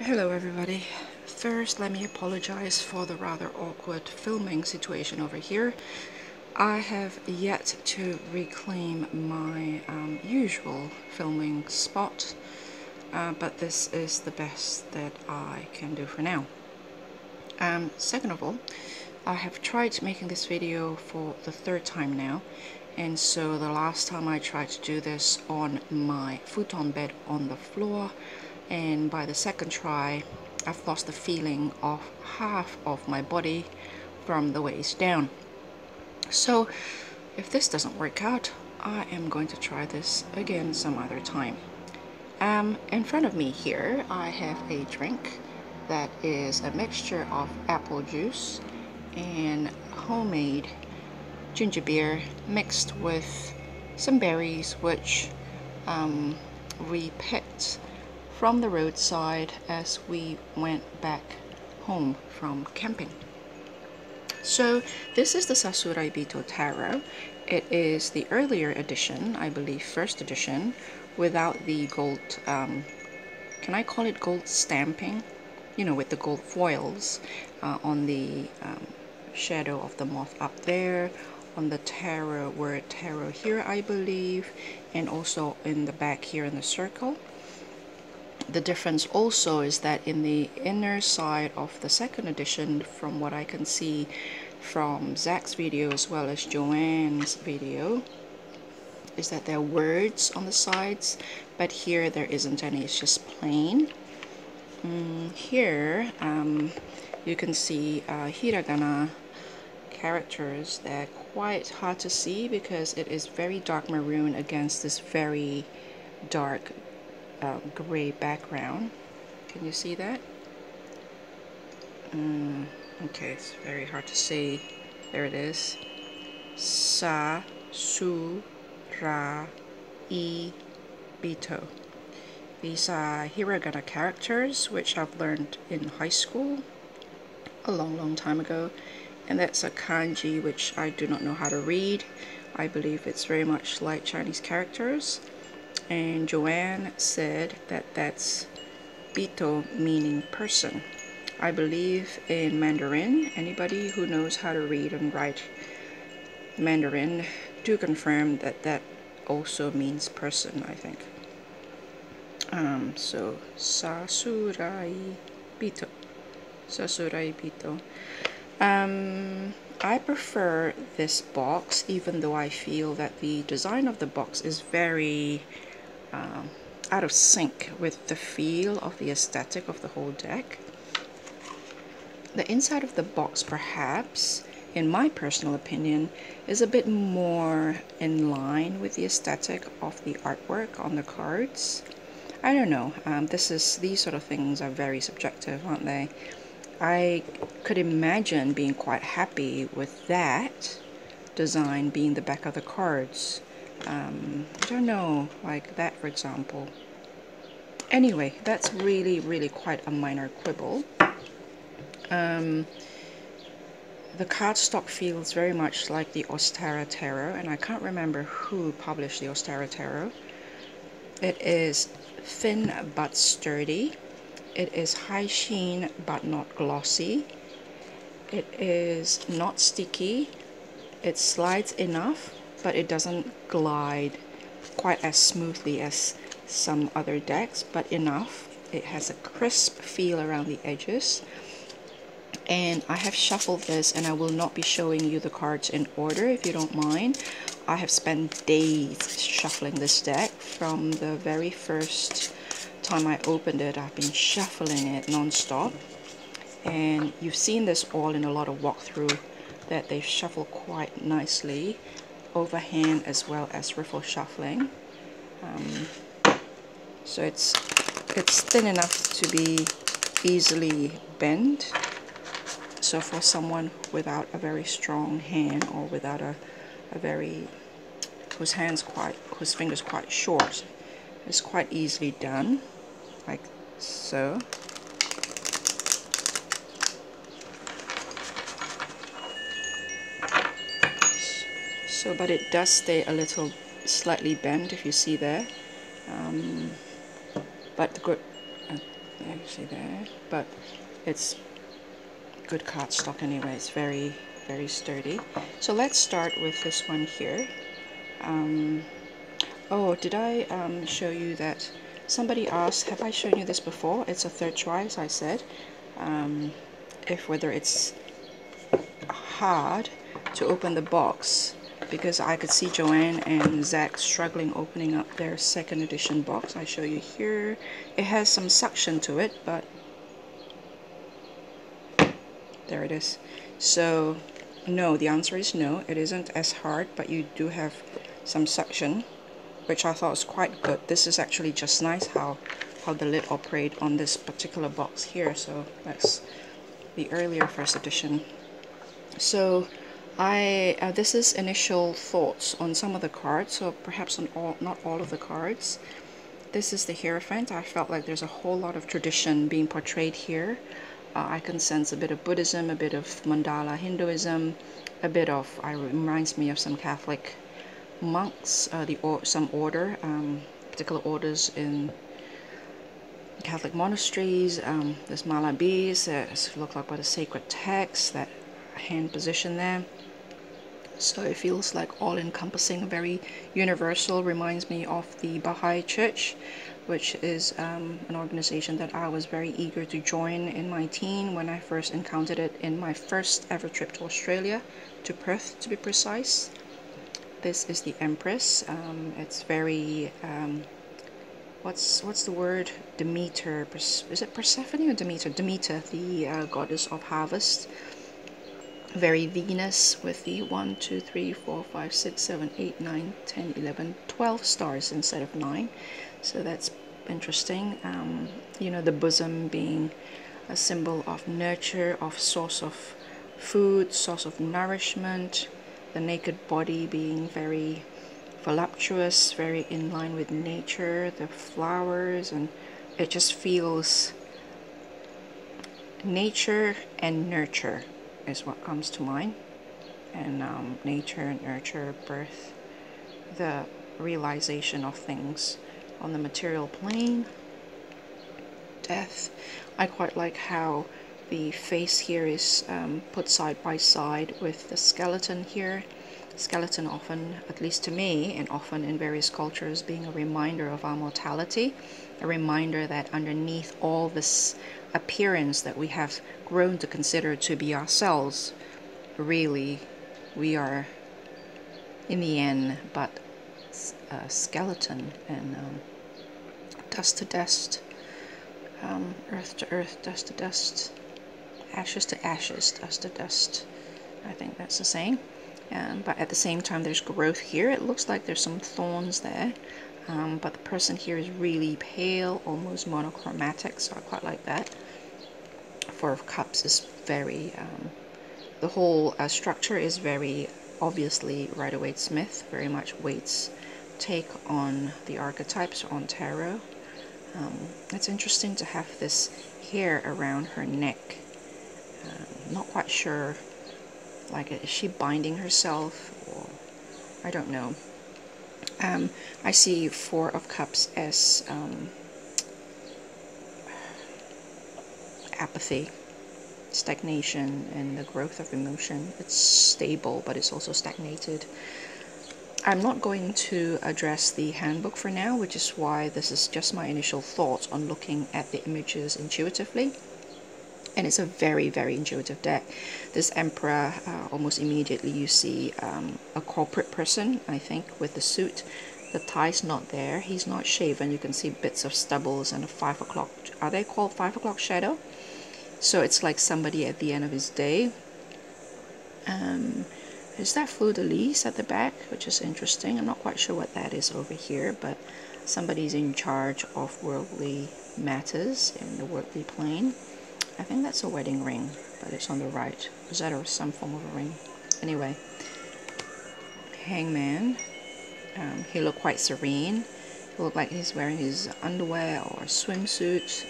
Hello everybody. First, let me apologize for the rather awkward filming situation over here. I have yet to reclaim my usual filming spot, but this is the best that I can do for now. Second of all, I have tried making this video for the third time now, and so the last time I tried to do this on my futon bed on the floor, and by the second try I've lost the feeling of half of my body from the waist down. So if this doesn't work out, I am going to try this again some other time. In front of me here I have a drink that is a mixture of apple juice and homemade ginger beer mixed with some berries which we picked from the roadside as we went back home from camping. So this is the Sasuraibito tarot. It is the earlier edition, I believe first edition, without the gold, can I call it gold stamping? You know, with the gold foils on the shadow of the moth up there, on the tarot word tarot here I believe, and also in the back here in the circle. The difference also is that in the inner side of the second edition, from what I can see from Zach's video as well as Joanne's video, is that there are words on the sides, but here there isn't any, it's just plain. Here you can see hiragana characters. They're quite hard to see because it is very dark maroon against this very dark gray background. Can you see that? Okay, it's very hard to see. There it is. Sasuraibito. These are hiragana characters which I've learned in high school a long time ago, and that's a kanji which I do not know how to read. I believe it's very much like Chinese characters. And Joanne said that that's Bito, meaning person. I believe in Mandarin. Anybody who knows how to read and write Mandarin, do confirm that that also means person, I think. So Sasuraibito. Sasuraibito. I prefer this box, even though I feel that the design of the box is very out of sync with the feel of the aesthetic of the whole deck. The inside of the box, perhaps, in my personal opinion, is a bit more in line with the aesthetic of the artwork on the cards. I don't know, these sort of things are very subjective, aren't they? I could imagine being quite happy with that design being the back of the cards. I don't know, like that for example. Anyway, that's really quite a minor quibble. The cardstock feels very much like the Ostara Tarot, and I can't remember who published the Ostara Tarot. It is thin but sturdy. It is high sheen but not glossy. It is not sticky. It slides enough, but it doesn't glide quite as smoothly as some other decks, but enough. It has a crisp feel around the edges. And I have shuffled this, and I will not be showing you the cards in order if you don't mind. I have spent days shuffling this deck. From the very first time I opened it, I've been shuffling it non-stop. And you've seen this all in a lot of walkthrough, that they shuffle quite nicely, overhand as well as riffle shuffling. So it's thin enough to be easily bent. So for someone without a very strong hand, or without whose fingers quite short, it's quite easily done, like so. So, but it does stay a little slightly bent, if you see there. But You see there, but it's good cardstock anyway. It's very, very sturdy. So let's start with this one here. Oh, did I show you that somebody asked, have I shown you this before? It's a third try, as I said. If whether it's hard to open the box, because I could see Joanne and Zach struggling opening up their second edition box. I show you here. It has some suction to it, but there it is. So no, the answer is no. It isn't as hard, but you do have some suction, which I thought was quite good. This is actually just nice how the lid operate on this particular box here. So that's the earlier first edition. So this is initial thoughts on some of the cards, so perhaps on not all of the cards. This is the Hierophant. I felt like there's a whole lot of tradition being portrayed here. I can sense a bit of Buddhism, a bit of mandala Hinduism, a bit of, reminds me of some Catholic monks, some order, particular orders in Catholic monasteries. There's Malabis, look like what a sacred text, that hand position there. So it feels like all-encompassing, very universal. Reminds me of the Baha'i Church, which is an organization that I was very eager to join in my teen when I first encountered it in my first ever trip to Australia, to Perth to be precise. This is the Empress. It's very what's the word? Demeter. Is it Persephone or Demeter? Demeter, the goddess of harvest. Very Venus with the 1, 2, 3, 4, 5, 6, 7, 8, 9, 10, 11, 12 stars instead of 9. So that's interesting. You know, the bosom being a symbol of nurture, of source of food, source of nourishment. The naked body being very voluptuous, very in line with nature, the flowers, and it just feels nature and nurture is what comes to mind. And nature, nurture, birth, the realization of things on the material plane, death. I quite like how the face here is put side by side with the skeleton here. Skeleton often, at least to me, and often in various cultures, being a reminder of our mortality, a reminder that underneath all this appearance that we have grown to consider to be ourselves, really we are in the end but a skeleton, and dust to dust, earth to earth, dust to dust, ashes to ashes, dust to dust. I think that's the saying. But at the same time there's growth here. It looks like there's some thorns there, but the person here is really pale, almost monochromatic, so I quite like that. Four of Cups is very, the whole structure is very obviously Rider-Waite-Smith, very much Waite's take on the archetypes on tarot. It's interesting to have this hair around her neck. Not quite sure, like, is she binding herself, or I don't know. I see Four of Cups as apathy, stagnation, and the growth of emotion. It's stable, but it's also stagnated. I'm not going to address the handbook for now, which is why this is just my initial thoughts on looking at the images intuitively. And it's a very, very intuitive deck. This Emperor, almost immediately you see a corporate person, I think, with the suit. The tie's not there. He's not shaven. You can see bits of stubbles and a 5 o'clock. Are they called 5 o'clock shadow? So it's like somebody at the end of his day. Is that fleur-de-lis at the back, which is interesting. I'm not quite sure what that is over here, but somebody's in charge of worldly matters in the worldly plane. I think that's a wedding ring, but it's on the right. Is that some form of a ring? Anyway, Hangman. He looked quite serene. He looked like he's wearing his underwear or swimsuit.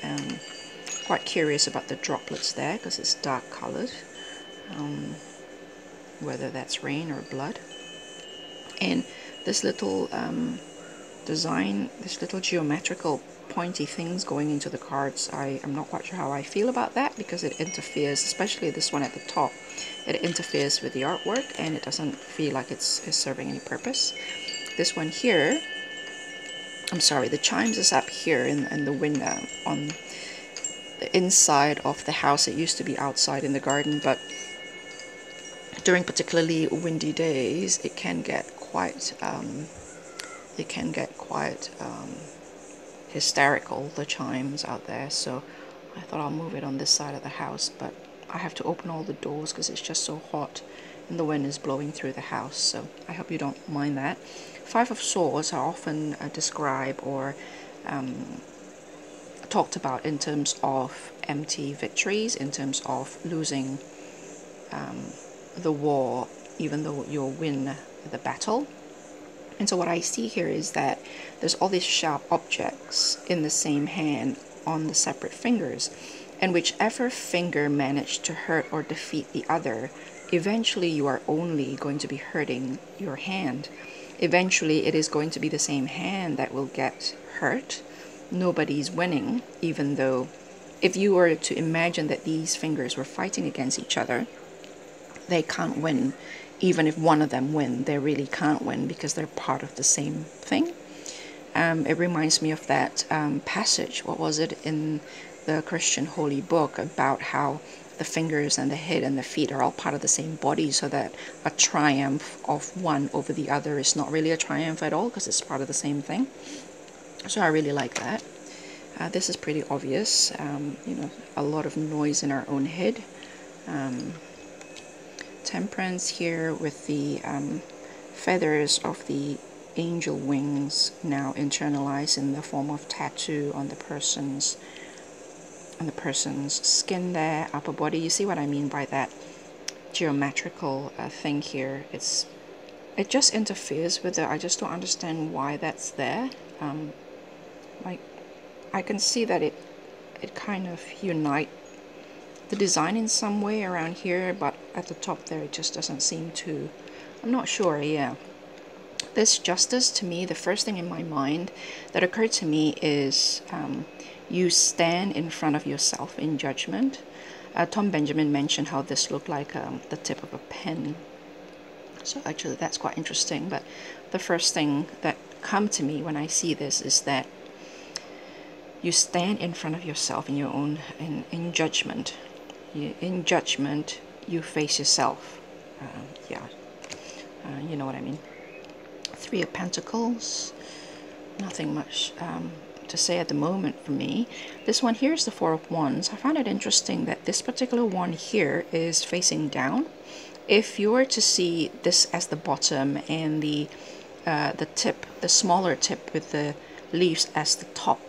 Quite curious about the droplets there because it's dark colored. Whether that's rain or blood. And this little design, this little geometrical pointy things going into the cards. I am not quite sure how I feel about that, because it interferes, especially this one at the top. It interferes with the artwork and it doesn't feel like it's serving any purpose. This one here, I'm sorry, the chimes is up here in the window on the inside of the house. It used to be outside in the garden, but during particularly windy days, it can get quite hysterical, the chimes out there. So I thought I'll move it on this side of the house, but I have to open all the doors because it's just so hot and the wind is blowing through the house. So I hope you don't mind that. Five of Swords are often described or talked about in terms of empty victories, in terms of losing the war even though you'll win the battle. And so what I see here is that there's all these sharp objects in the same hand on the separate fingers, and whichever finger managed to hurt or defeat the other, eventually you are only going to be hurting your hand. Eventually it is going to be the same hand that will get hurt. Nobody's winning, even though if you were to imagine that these fingers were fighting against each other, they can't win. Even if one of them win, they really can't win because they're part of the same thing. It reminds me of that passage, what was it, in the Christian holy book, about how the fingers and the head and the feet are all part of the same body, so that a triumph of one over the other is not really a triumph at all because it's part of the same thing. So I really like that. This is pretty obvious, you know, a lot of noise in our own head. Temperance here with the feathers of the angel wings now internalized in the form of tattoo on the person's skin there, upper body. You see what I mean by that geometrical thing here? It just interferes with it. I just don't understand why that's there. Like, I can see that it kind of unites the design in some way around here, but at the top there it just doesn't seem to. I'm not sure. Yeah, this justice, to me, the first thing in my mind that occurred to me is you stand in front of yourself in judgment. Tom Benjamin mentioned how this looked like the tip of a pen, so actually that's quite interesting. But the first thing that comes to me when I see this is that you stand in front of yourself in your own in judgment. In judgment, you face yourself. You know what I mean. Three of Pentacles. Nothing much to say at the moment for me. This one here is the Four of Wands. I find it interesting that this particular one here is facing down. If you were to see this as the bottom and the tip, the smaller tip with the leaves as the top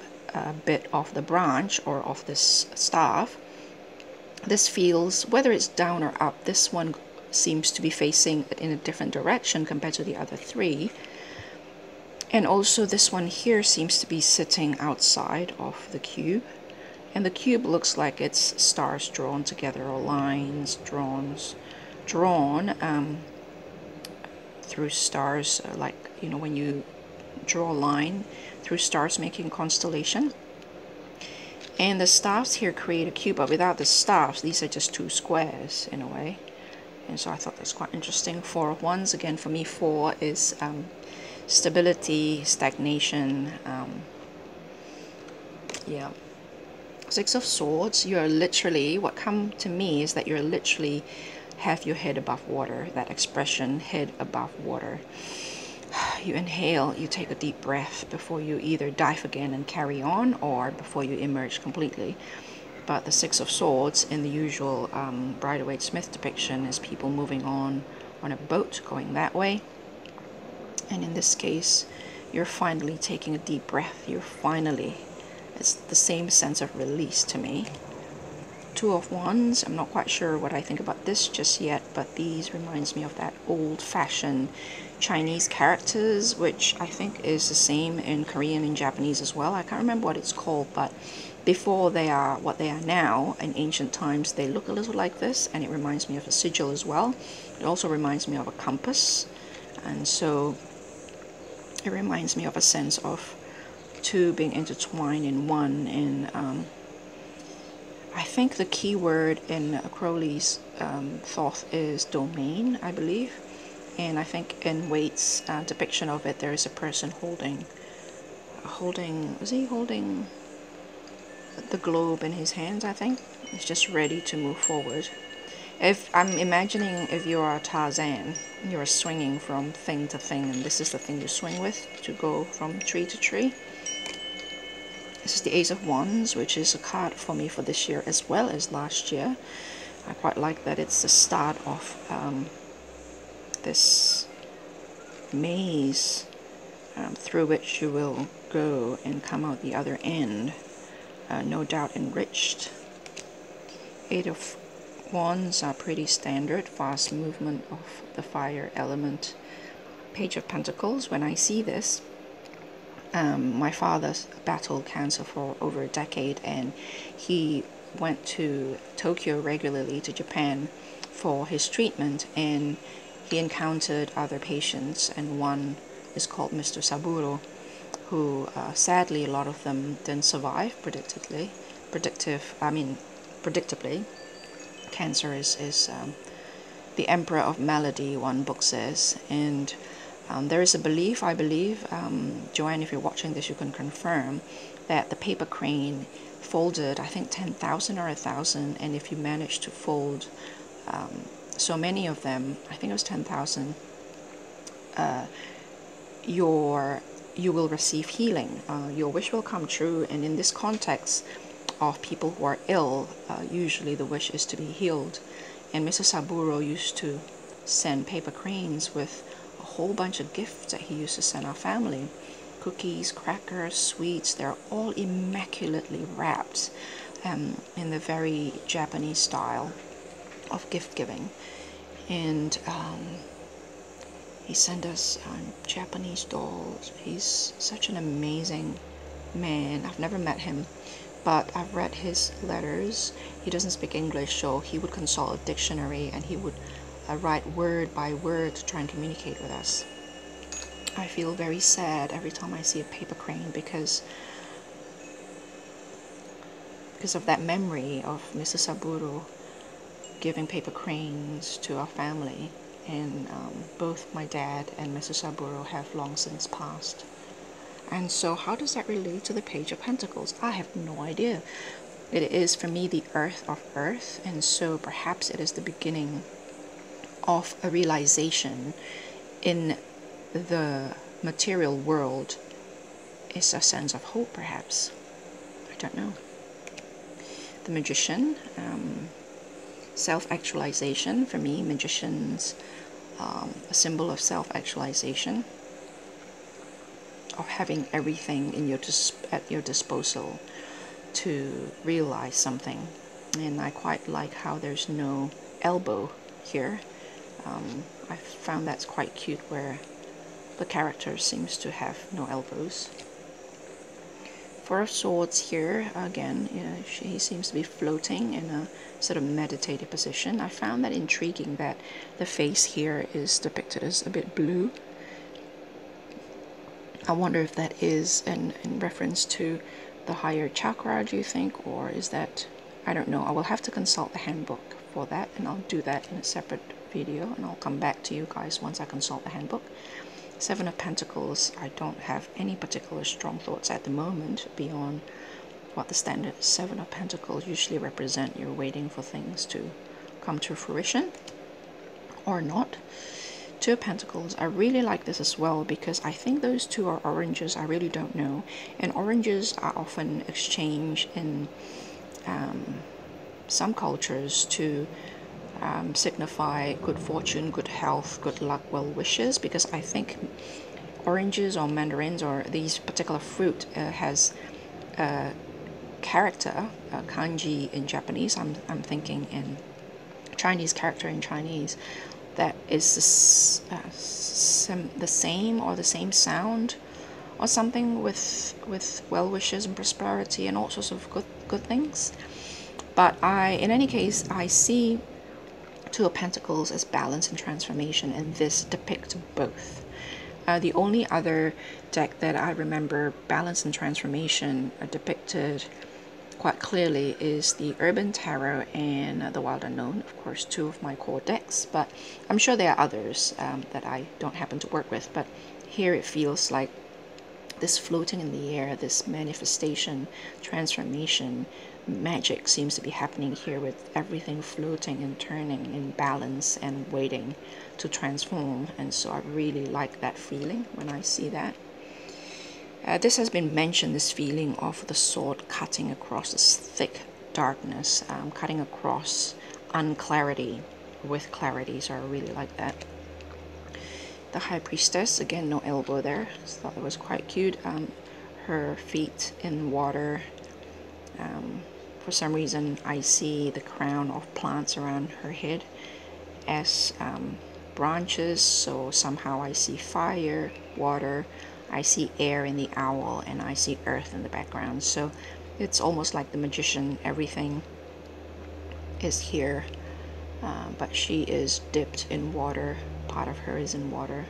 bit of the branch or of this staff, this feels, whether it's down or up, this one seems to be facing in a different direction compared to the other three. And also this one here seems to be sitting outside of the cube, and the cube looks like it's stars drawn together, or lines drawn through stars, like, you know, when you draw a line through stars making a constellation. And the staffs here create a cube, but without the staffs, these are just two squares in a way. And so I thought that's quite interesting. Four of Wands, again, for me, four is stability, stagnation. Yeah. Six of Swords, you're literally, what come to me is that you're literally have your head above water. That expression, head above water. You inhale, you take a deep breath before you either dive again and carry on, or before you emerge completely. But the Six of Swords in the usual Rider-Waite-Smith depiction is people moving on a boat going that way. And in this case, you're finally taking a deep breath. It's the same sense of release to me. Two of Wands, I'm not quite sure what I think about this just yet, but these reminds me of that old-fashioned Chinese characters, which I think is the same in Korean and Japanese as well. I can't remember what it's called, but before they are what they are now, in ancient times, they look a little like this, and it reminds me of a sigil as well. It also reminds me of a compass, and so it reminds me of a sense of two being intertwined in one. And I think the key word in Crowley's thought is domain, I believe. And I think in Waite's depiction of it, there is a person holding, was he holding the globe in his hands, I think? He's just ready to move forward. If I'm imagining if you are Tarzan, you're swinging from thing to thing, and this is the thing you swing with to go from tree to tree. This is the Ace of Wands, which is a card for me for this year as well as last year. I quite like that it's the start of this maze through which you will go and come out the other end, no doubt enriched. Eight of Wands are pretty standard, fast movement of the fire element. Page of Pentacles, when I see this, my father battled cancer for over a decade, and he went to Tokyo regularly, to Japan, for his treatment, and he encountered other patients, and one is called Mr. Saburo, who sadly a lot of them didn't survive. Predictably. Cancer is the emperor of malady, one book says, and there is a belief, I believe, Joanne, if you're watching this, you can confirm that the paper crane folded, I think 10,000 or 1,000, and if you manage to fold so many of them, I think it was 10,000, you will receive healing. Your wish will come true, and in this context of people who are ill, usually the wish is to be healed. And Mr. Saburo used to send paper cranes with a whole bunch of gifts that he used to send our family. Cookies, crackers, sweets, they're all immaculately wrapped in the very Japanese style of gift giving. And he sent us Japanese dolls. He's such an amazing man. I've never met him, but I've read his letters. He doesn't speak English, so he would consult a dictionary and he would write word by word to try and communicate with us. I feel very sad every time I see a paper crane because of that memory of Mr. Saburo giving paper cranes to our family. And both my dad and Mr. Saburo have long since passed. And so how does that relate to the Page of Pentacles? I have no idea. It is for me the earth of earth, and so perhaps it is the beginning of a realization in the material world. Is a sense of hope, perhaps. I don't know. The Magician, self-actualization. For me, magicians, a symbol of self-actualization, of having everything in at your disposal to realize something. And I quite like how there's no elbow here. I found that's quite cute, where the character seems to have no elbows. Four of Swords here, again, he seems to be floating in a sort of meditative position. I found that intriguing that the face here is depicted as a bit blue. I wonder if that is in reference to the higher chakra, do you think, or is that, I don't know. I will have to consult the handbook for that, and I'll do that in a separate video, and I'll come back to you guys once I consult the handbook. Seven of Pentacles, I don't have any particular strong thoughts at the moment beyond what the standard Seven of Pentacles usually represent. You're waiting for things to come to fruition or not. Two of Pentacles, I really like this as well because I think those two are oranges. I really don't know. And oranges are often exchanged in some cultures to signify good fortune, good health, good luck, well wishes, because I think oranges or mandarins or these particular fruit has character, kanji in Japanese, I'm thinking in Chinese character in Chinese, that is the same or the same sound or something with well wishes and prosperity and all sorts of good things. But in any case, I see Two of Pentacles as balance and transformation, and this depicts both. The only other deck that I remember balance and transformation are depicted quite clearly is the Urban Tarot and the Wild Unknown, of course, two of my core decks, but I'm sure there are others that I don't happen to work with. But here it feels like this floating in the air, this manifestation, transformation, magic seems to be happening here, with everything floating and turning in balance and waiting to transform. And so I really like that feeling when I see that. This has been mentioned, this feeling of the sword cutting across this thick darkness, cutting across unclarity with clarity. So I really like that. The High Priestess, again, no elbow there. I thought it was quite cute. Her feet in water. For some reason, I see the crown of plants around her head as branches. So somehow I see fire, water, I see air in the owl, and I see earth in the background. So it's almost like the magician. Everything is here, but she is dipped in water. Part of her is in water,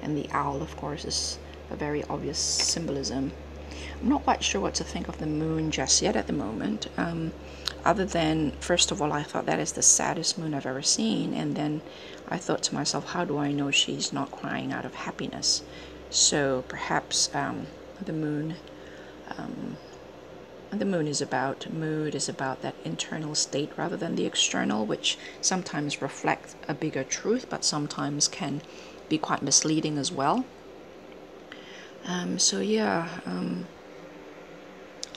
and the owl, of course, is a very obvious symbolism. I'm not quite sure what to think of the moon just yet at the moment, other than, first of all, I thought that is the saddest moon I've ever seen, and then I thought to myself, how do I know she's not crying out of happiness? So perhaps the moon is about mood, is about that internal state rather than the external, which sometimes reflects a bigger truth, but sometimes can be quite misleading as well. So yeah,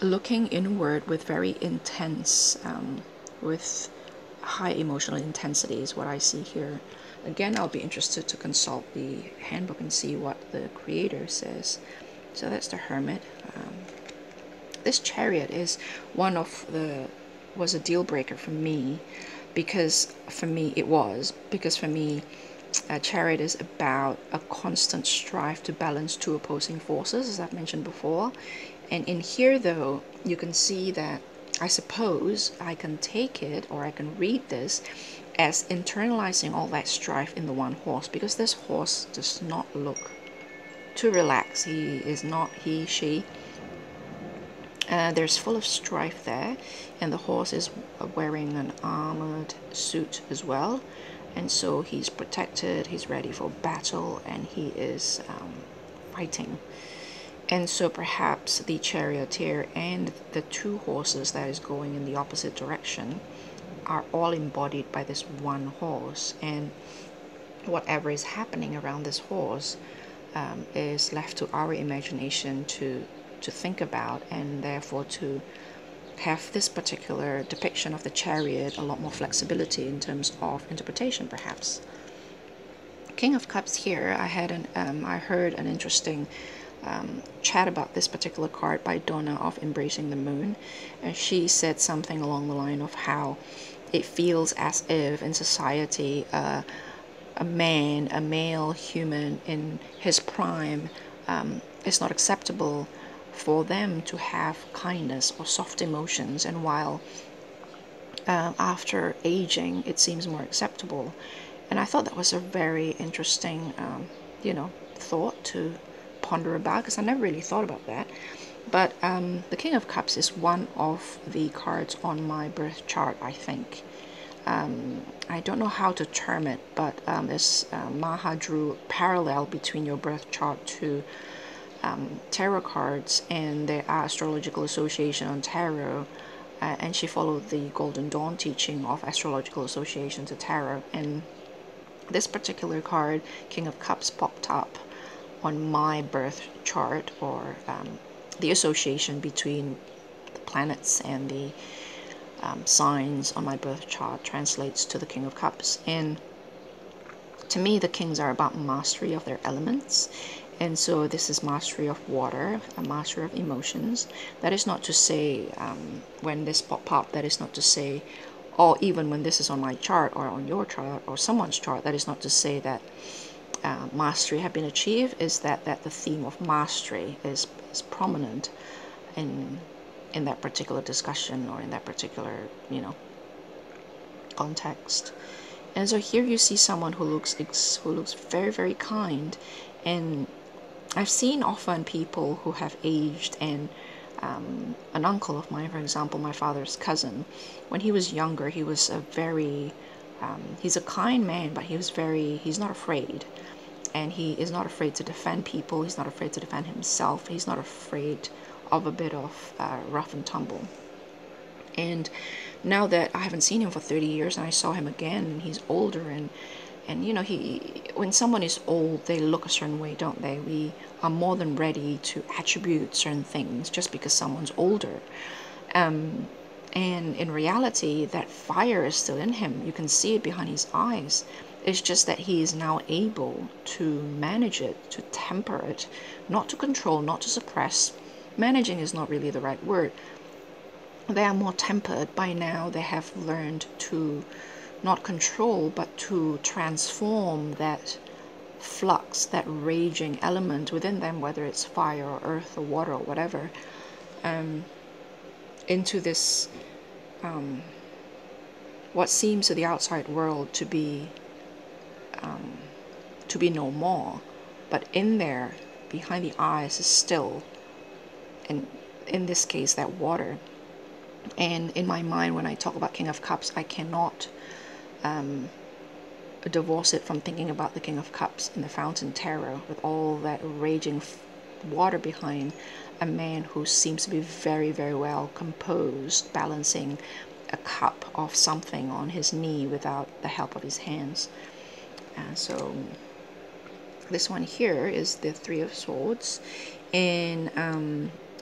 looking inward with very intense, with high emotional intensity is what I see here. Again, I'll be interested to consult the handbook and see what the creator says. So that's the Hermit. This Chariot is was a deal breaker for me, because for me, Chariot is about a constant strive to balance two opposing forces, as I've mentioned before. And in here, though, you can see that I suppose I can take it, or I can read this as internalizing all that strife in the one horse, because this horse does not look too relaxed. She. There's full of strife there, and the horse is wearing an armored suit as well, and so he's protected, he's ready for battle, and he is fighting. And so perhaps the charioteer and the two horses that is going in the opposite direction are all embodied by this one horse, and whatever is happening around this horse is left to our imagination to think about, and therefore to have this particular depiction of the chariot a lot more flexibility in terms of interpretation, perhaps. King of Cups here, I heard an interesting chat about this particular card by Donna of Embracing the Moon, and she said something along the line of how it feels as if in society a male human in his prime, it's not acceptable for them to have kindness or soft emotions, and while after aging it seems more acceptable. And I thought that was a very interesting thought to ponder about, because I never really thought about that. But the King of Cups is one of the cards on my birth chart, I think. I don't know how to term it, but this Maha drew parallel between your birth chart to tarot cards, and there are Astrological Association on tarot, and she followed the Golden Dawn teaching of Astrological Association to tarot, and this particular card, King of Cups, popped up on my birth chart, or the association between the planets and the signs on my birth chart translates to the King of Cups. And to me, the kings are about mastery of their elements, and so this is mastery of water, a mastery of emotions. That is not to say, when this pop up, that is not to say, or even when this is on my chart or on your chart or someone's chart, that is not to say that mastery have been achieved. Is that the theme of mastery is prominent in that particular discussion, or in that particular context. And so here you see someone who looks very, very kind, and I've seen often people who have aged, and an uncle of mine, for example, my father's cousin, when he was younger, he was a very, he's a kind man, but he's not afraid. And he is not afraid to defend people. He's not afraid to defend himself. He's not afraid of a bit of rough and tumble. And now that I haven't seen him for 30 years and I saw him again, and he's older, and you know, when someone is old, they look a certain way, don't they? We are more than ready to attribute certain things just because someone's older. And in reality, that fire is still in him. You can see it behind his eyes. It's just that he is now able to manage it, to temper it, not to control, not to suppress. Managing is not really the right word. They are more tempered by now. They have learned to not control, but to transform that flux, that raging element within them, whether it's fire or earth or water or whatever, into this, what seems to the outside world to be no more, but in there, behind the eyes, is still, and in this case, that water. And in my mind, when I talk about King of Cups, I cannot divorce it from thinking about the King of Cups in the Fountain Tarot, with all that raging water behind a man who seems to be very, very well composed, balancing a cup of something on his knee without the help of his hands. So this one here is the Three of Swords, and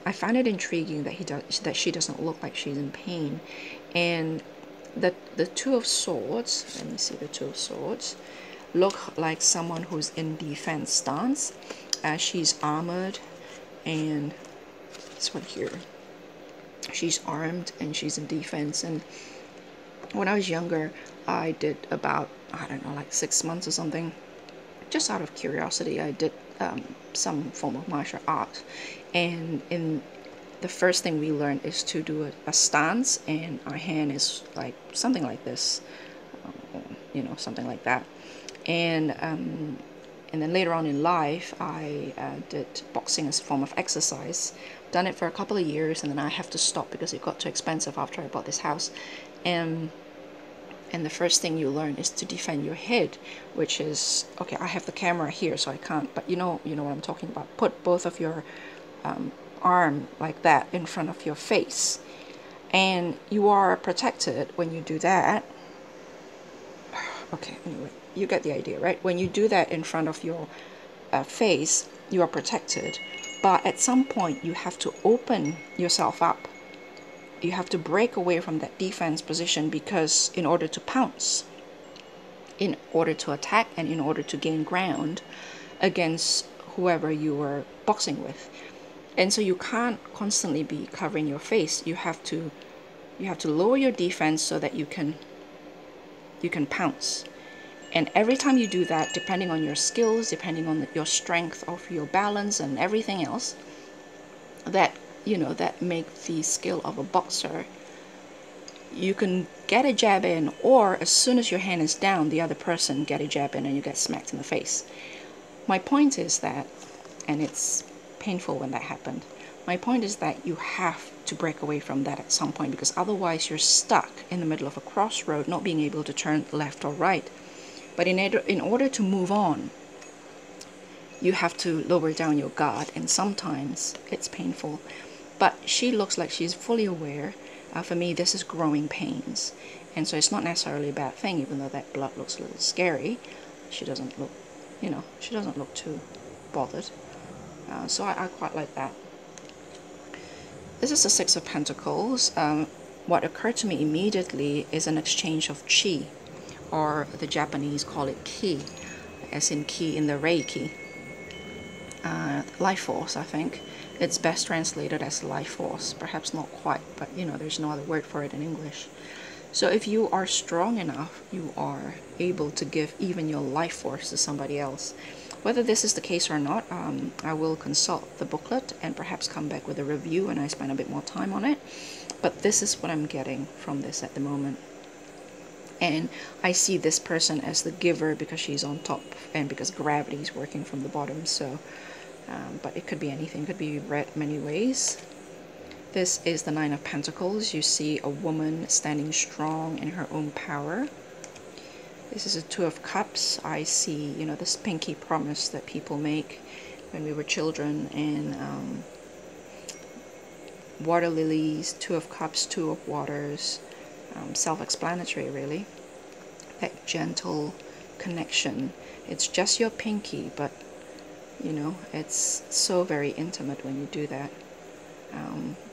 I find it intriguing that she doesn't look like she's in pain. And the Two of Swords, let me see, the Two of Swords look like someone who's in defense stance. She's armored, and this one here, she's armed and she's in defense. And when I was younger, I did about, I don't know, like 6 months or something, just out of curiosity, I did some form of martial art. And in the first thing we learned is to do a stance, and our hand is like something like this, you know, something like that. And then later on in life, I did boxing as a form of exercise. Done it for a couple of years, and then I have to stop because it got too expensive after I bought this house. And the first thing you learn is to defend your head, which is, okay, I have the camera here, so I can't, but you know what I'm talking about. Put both of your arm like that in front of your face, and you are protected when you do that. Okay, anyway, you get the idea, right? When you do that in front of your face, you are protected, but at some point you have to open yourself up. You have to break away from that defense position, because in order to pounce, in order to attack, and in order to gain ground against whoever you were boxing with. And so you can't constantly be covering your face. You have to lower your defense so that you can pounce. And every time you do that, depending on your skills, depending on your strength of your balance and everything else, that make the skill of a boxer. You can get a jab in, or as soon as your hand is down, the other person get a jab in and you get smacked in the face. My point is that, and it's painful when that happened, my point is that you have to break away from that at some point, because otherwise you're stuck in the middle of a crossroad, not being able to turn left or right. But in order to move on, you have to lower down your guard, and sometimes it's painful. But she looks like she's fully aware. For me, this is growing pains, and so it's not necessarily a bad thing, even though that blood looks a little scary. She doesn't look, she doesn't look too bothered. So I quite like that. This is the Six of Pentacles. What occurred to me immediately is an exchange of chi, or the Japanese call it ki, as in ki in the Reiki. Life force, I think. It's best translated as life force. Perhaps not quite, but there's no other word for it in English. So if you are strong enough, you are able to give even your life force to somebody else. Whether this is the case or not, I will consult the booklet and perhaps come back with a review and I spend a bit more time on it. But this is what I'm getting from this at the moment. And I see this person as the giver because she's on top and because gravity is working from the bottom. So but it could be anything, could be read many ways. This is the Nine of Pentacles. You see a woman standing strong in her own power. This is a Two of Cups. I see, you know, this pinky promise that people make when we were children, and water lilies, Two of Cups, Two of Waters, self-explanatory really. That gentle connection. It's just your pinky, but you know, it's so very intimate when you do that,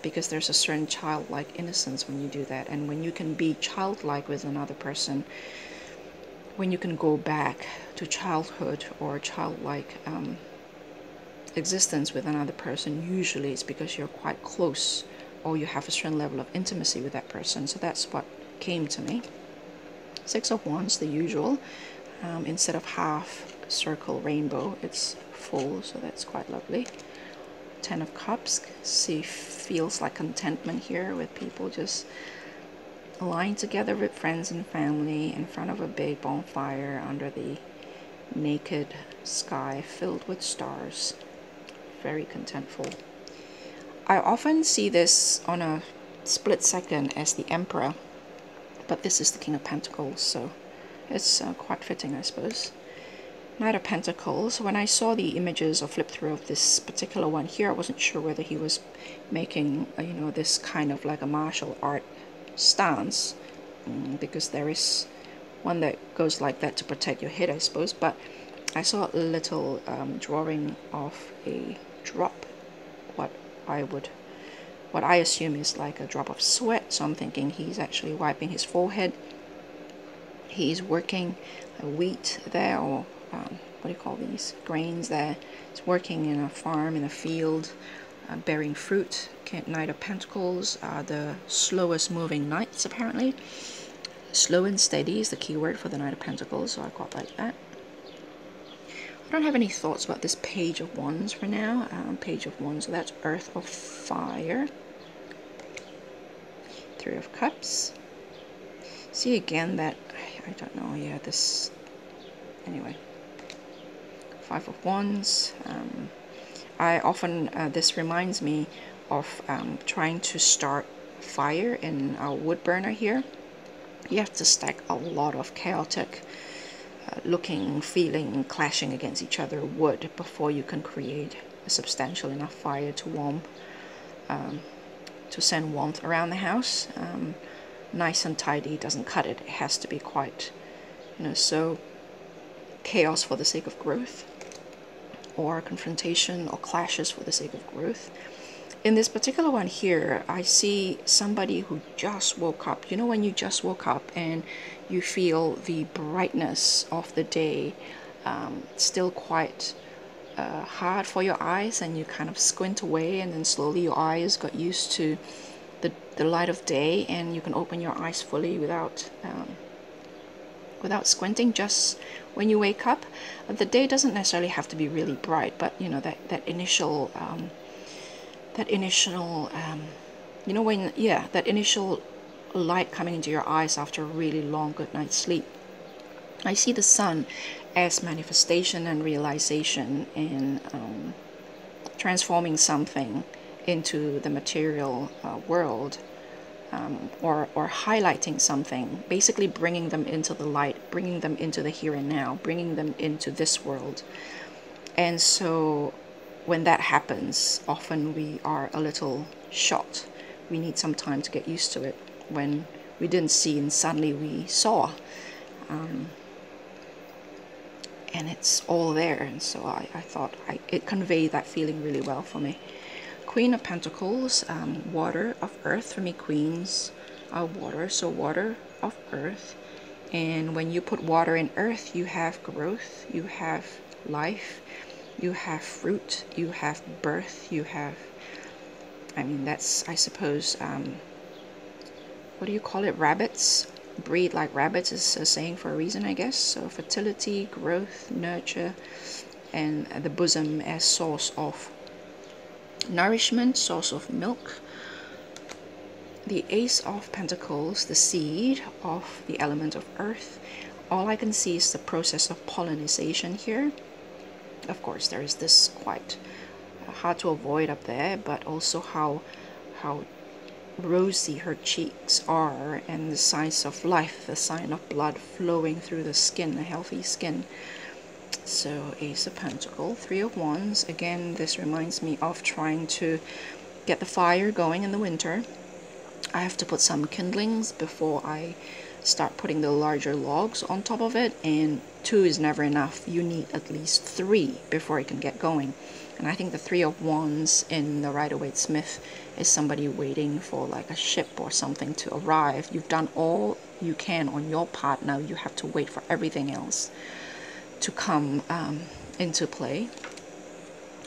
because there's a certain childlike innocence when you do that, and when you can be childlike with another person, when you can go back to childhood or childlike existence with another person, usually it's because you're quite close or you have a certain level of intimacy with that person. So that's what came to me. Six of Wands, the usual. Instead of half circle rainbow, it's full, so that's quite lovely. Ten of Cups. See, feels like contentment here with people just lying together with friends and family in front of a big bonfire under the naked sky filled with stars. Very contentful. I often see this on a split second as the Emperor, but this is the King of Pentacles, so it's quite fitting, I suppose. Knight of Pentacles. When I saw the images or flip through of this particular one here, I wasn't sure whether he was making you know, this kind of like a martial art stance, because there is one that goes like that to protect your head, I suppose, but I saw a little drawing of a drop, what I assume is like a drop of sweat, so I'm thinking he's actually wiping his forehead. He's working wheat there, or what do you call these, grains there. He's working in a farm, in a field, bearing fruit. Knight of Pentacles are the slowest moving knights, apparently. Slow and steady is the key word for the Knight of Pentacles, so I quite like that. I don't have any thoughts about this Page of Wands for now. Page of Wands, so that's Earth of Fire. Three of Cups. See again that, I don't know, yeah, this, anyway. Five of Wands. I often, this reminds me of trying to start fire in a wood burner here. You have to stack a lot of chaotic looking, feeling, clashing against each other wood before you can create a substantial enough fire to warm, to send warmth around the house. Nice and tidy doesn't cut it. It has to be quite, you know, so chaos for the sake of growth, or confrontation or clashes for the sake of growth. In this particular one here, I see somebody who just woke up. You know, when you just woke up and you feel the brightness of the day still quite hard for your eyes, and you kind of squint away, and then slowly your eyes got used to the light of day, and you can open your eyes fully without squinting. Just when you wake up, the day doesn't necessarily have to be really bright, but you know, that initial you know, when, yeah, that initial light coming into your eyes after a really long good night's sleep. I see the sun as manifestation and realization, and transforming something into the material world, or highlighting something, basically bringing them into the light, bringing them into the here and now, bringing them into this world. And so when that happens, often we are a little shocked. We need some time to get used to it. When we didn't see and suddenly we saw, and it's all there. And so I thought it conveyed that feeling really well for me. Queen of Pentacles, water of earth. For me, queens are water, so water of earth. And when you put water in earth, you have growth, you have life, you have fruit, you have birth, you have, I mean, that's, I suppose, what do you call it, rabbits? Breed like rabbits is a saying for a reason, I guess. So fertility, growth, nurture, and the bosom as source of nourishment, source of milk. The Ace of Pentacles, the seed of the element of earth. All I can see is the process of pollination here. Of course, there is this quite hard to avoid up there, but also how rosy her cheeks are, and the signs of life, the sign of blood flowing through the skin, a healthy skin. So Ace of Pentacles, Three of Wands. Again, this reminds me of trying to get the fire going in the winter. I have to put some kindlings before I start putting the larger logs on top of it, and 2 is never enough. You need at least 3 before it can get going. And I think the Three of Wands in the Rider-Waite-Smith is somebody waiting for like a ship or something to arrive. You've done all you can on your part. Now you have to wait for everything else to come into play.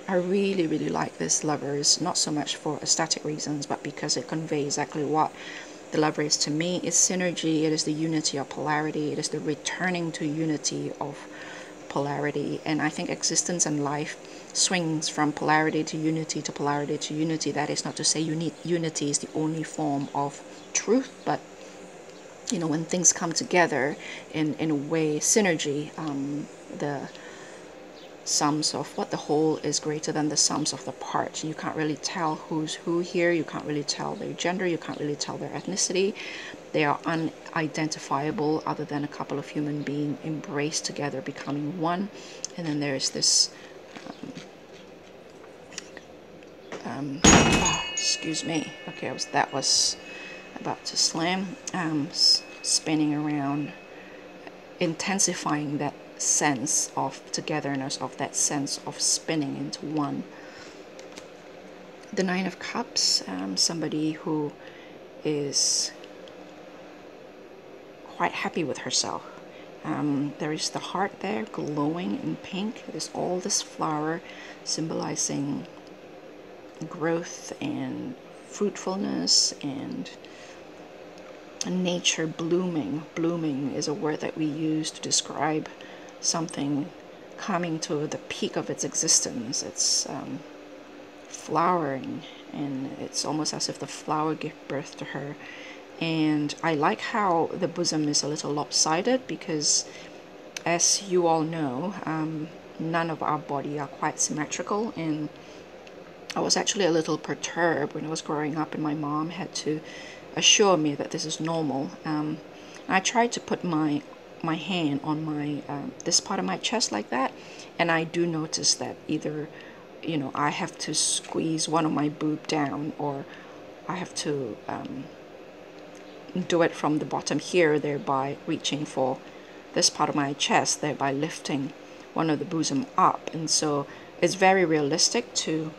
I really, really like this Lovers, not so much for aesthetic reasons, but because it conveys exactly what the Lover is to me. It's synergy, it is the unity of polarity, it is the returning to unity of polarity. And I think existence and life swings from polarity to unity to polarity to unity. That is not to say unity is the only form of truth, but you know, when things come together in a way, synergy, the sums of what the whole is greater than the sums of the parts. You can't really tell who's who here. You can't really tell their gender. You can't really tell their ethnicity. They are unidentifiable other than a couple of human beings embraced together, becoming one. And then there's this excuse me. Okay, that was about to slam. Spinning around, intensifying that sense of togetherness, of that sense of spinning into one. The Nine of Cups, somebody who is quite happy with herself. There is the heart there glowing in pink. There's all this flower symbolizing growth and fruitfulness and nature blooming. Blooming is a word that we use to describe something coming to the peak of its existence. It's flowering, and it's almost as if the flower gave birth to her. And I like how the bosom is a little lopsided, because as you all know, none of our body are quite symmetrical, and I was actually a little perturbed when I was growing up and my mom had to assure me that this is normal. I tried to put my hand on my this part of my chest like that, and I do notice that either, you know, I have to squeeze one of my boob down, or I have to do it from the bottom here, thereby reaching for this part of my chest, thereby lifting one of the bosom up. And so it's very realistic to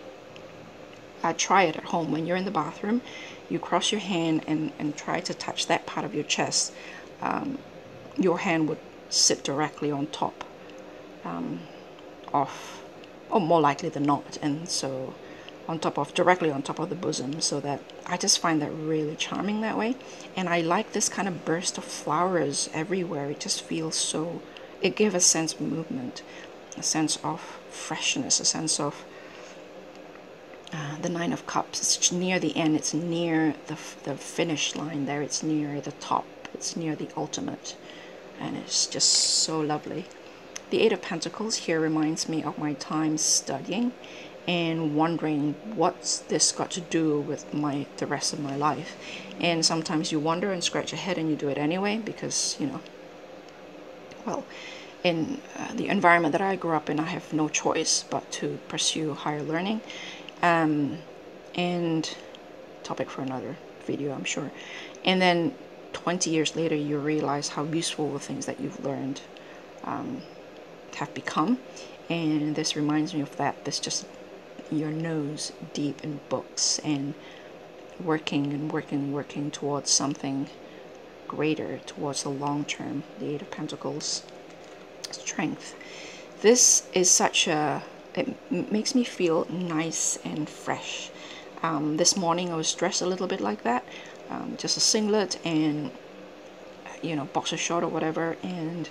try it at home. When you're in the bathroom, you cross your hand and try to touch that part of your chest. Your hand would sit directly on top of, or more likely than not, and so directly on top of the bosom, so that I just find that really charming that way. And I like this kind of burst of flowers everywhere. It just feels so, it gives a sense of movement, a sense of freshness, a sense of the Nine of Cups. It's near the end, it's near the finish line there, it's near the top, it's near the ultimate, and it's just so lovely. The Eight of Pentacles here reminds me of my time studying and wondering what's this got to do with the rest of my life. And sometimes you wonder and scratch your head and you do it anyway, because, you know, well, in the environment that I grew up in, I have no choice but to pursue higher learning. And topic for another video, I'm sure. And then 20 years later, you realize how useful the things that you've learned have become. And this reminds me of that. This just your nose deep in books and working towards something greater, towards the long term. The Eight of Pentacles, strength. This is such a, it makes me feel nice and fresh. This morning I was dressed a little bit like that, just a singlet and, you know, boxer short or whatever, and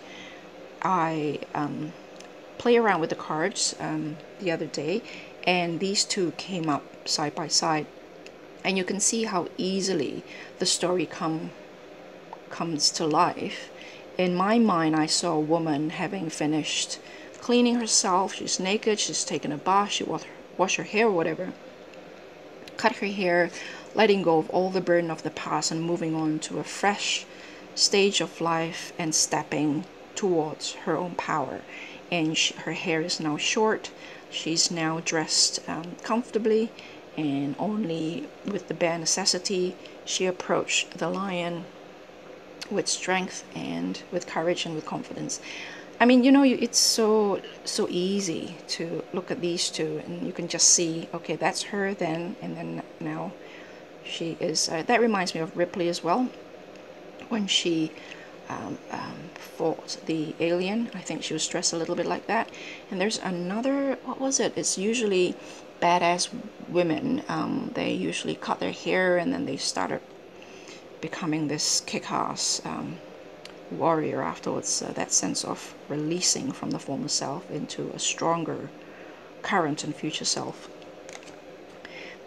I play around with the cards the other day, and these two came up side by side, and you can see how easily the story comes to life. In my mind, I saw a woman having finished cleaning herself. She's naked, she's taken a bath, she wash her hair or whatever, cut her hair, letting go of all the burden of the past and moving on to a fresh stage of life and stepping towards her own power. And her hair is now short. She's now dressed comfortably, and only with the bare necessity she approached the lion with strength and with courage and with confidence. I mean, you know, it's so easy to look at these two and you can just see, okay, that's her then, and then now she is. That reminds me of Ripley as well, when she fought the alien. I think she was dressed a little bit like that. And there's another, what was it? It's usually badass women. They usually cut their hair and then they started becoming this kick-ass warrior afterwards. That sense of releasing from the former self into a stronger current and future self.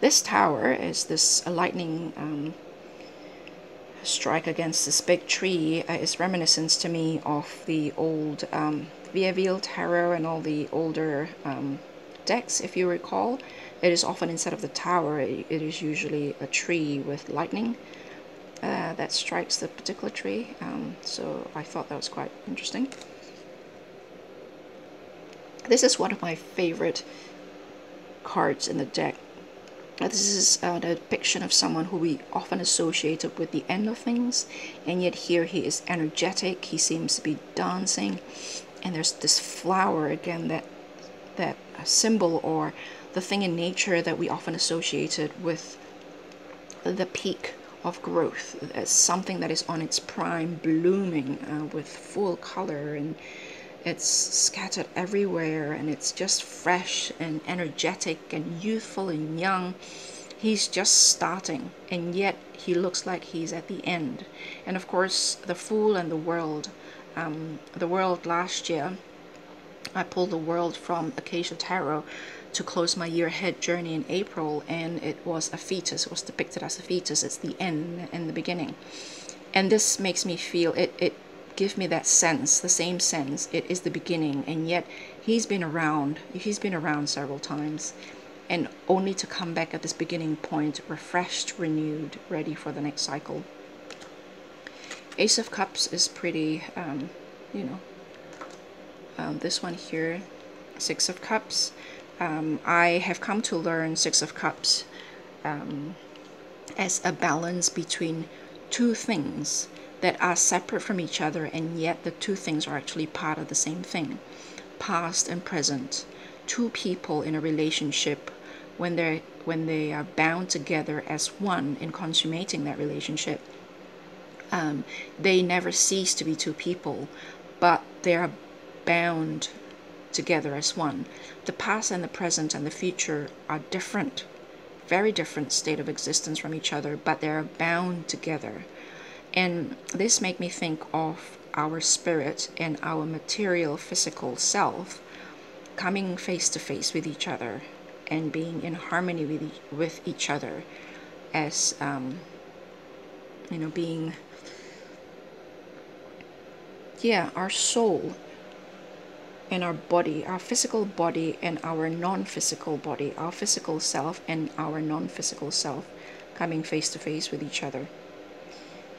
This tower is this lightning strike against this big tree is reminiscent to me of the old Vieille Tarot and all the older decks, if you recall. It is often, instead of the tower, it is usually a tree with lightning that strikes the particular tree. So I thought that was quite interesting. This is one of my favorite cards in the deck. This is the depiction of someone who we often associated with the end of things, and yet here he is energetic. He seems to be dancing, and there's this flower again, that symbol or the thing in nature that we often associated with the peak of growth as something that is on its prime, blooming with full color, and it's scattered everywhere, and it's just fresh and energetic and youthful and young. He's just starting, and yet he looks like he's at the end. And of course, the Fool and the World. The World, last year, I pulled the World from Acacia Tarot to close my year ahead journey in April, and it was a fetus. It was depicted as a fetus. It's the end and the beginning. And this makes me feel, it give me that sense, the same sense. It is the beginning, and yet he's been around several times, and only to come back at this beginning point refreshed, renewed, ready for the next cycle. Ace of Cups is pretty this one here, Six of Cups. I have come to learn Six of Cups as a balance between two things that are separate from each other, and yet the two things are actually part of the same thing. Past and present. Two people in a relationship, when they are bound together as one in consummating that relationship, they never cease to be two people, but they are bound together as one. The past and the present and the future are different, very different state of existence from each other, but they are bound together. And this made me think of our spirit and our material physical self coming face to face with each other and being in harmony with each other as being our soul and our body, our physical body and our non-physical body, our physical self and our non-physical self coming face to face with each other.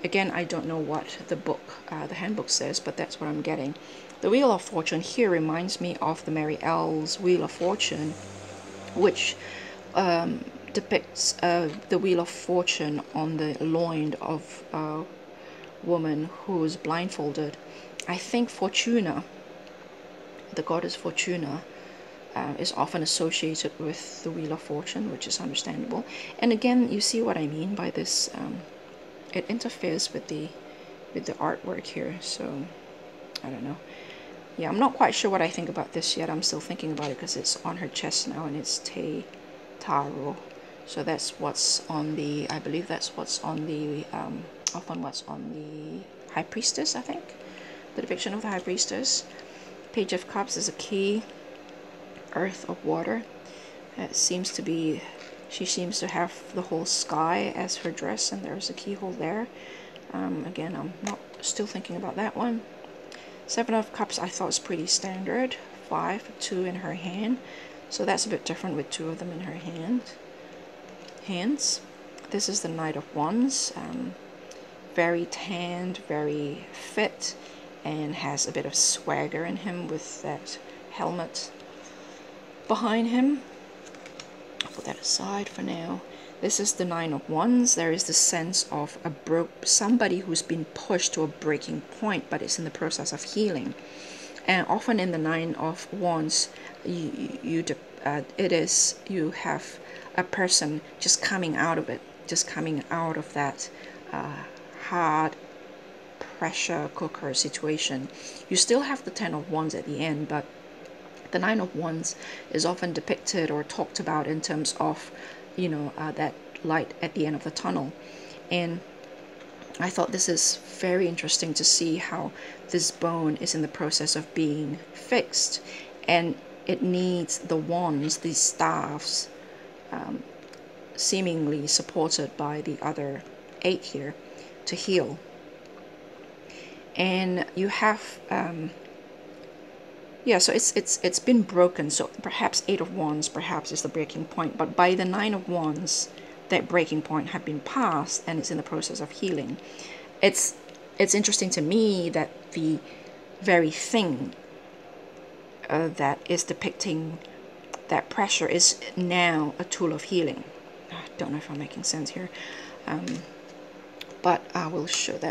Again, I don't know what the book, the handbook says, but that's what I'm getting. The Wheel of Fortune here reminds me of the Mary L's Wheel of Fortune, which depicts the Wheel of Fortune on the loin of a woman who is blindfolded. I think Fortuna, the goddess Fortuna, is often associated with the Wheel of Fortune, which is understandable. And again, you see what I mean by this. It interferes with the artwork here, so I don't know. Yeah, I'm not quite sure what I think about this yet. I'm still thinking about it because it's on her chest now, and it's Te Taro. So that's what's on the, I believe that's what's on the, often what's on the High Priestess, I think. The depiction of the High Priestess. Page of Cups is a key. Earth of Water. It seems to be, she seems to have the whole sky as her dress, and there's a keyhole there. Again, I'm not still thinking about that one. Seven of Cups I thought was pretty standard. 5, 2 in her hand. So that's a bit different with two of them in her hands. This is the Knight of Wands, very tanned, very fit, and has a bit of swagger in him with that helmet behind him. I'll put that aside for now. This is the Nine of Wands. There is the sense of somebody who's been pushed to a breaking point, but it's in the process of healing. And often in the Nine of Wands, you have a person just coming out of it, just coming out of that hard pressure cooker situation. You still have the Ten of Wands at the end, but the Nine of Wands is often depicted or talked about in terms of, that light at the end of the tunnel. And I thought this is very interesting to see how this bone is in the process of being fixed, and it needs the wands, these staffs, seemingly supported by the other 8 here, to heal. And you have so it's been broken. So perhaps 8 of Wands perhaps is the breaking point, but by the 9 of Wands, that breaking point had been passed, and it's in the process of healing. It's interesting to me that the very thing that is depicting that pressure is now a tool of healing. I don't know if I'm making sense here, but I will show that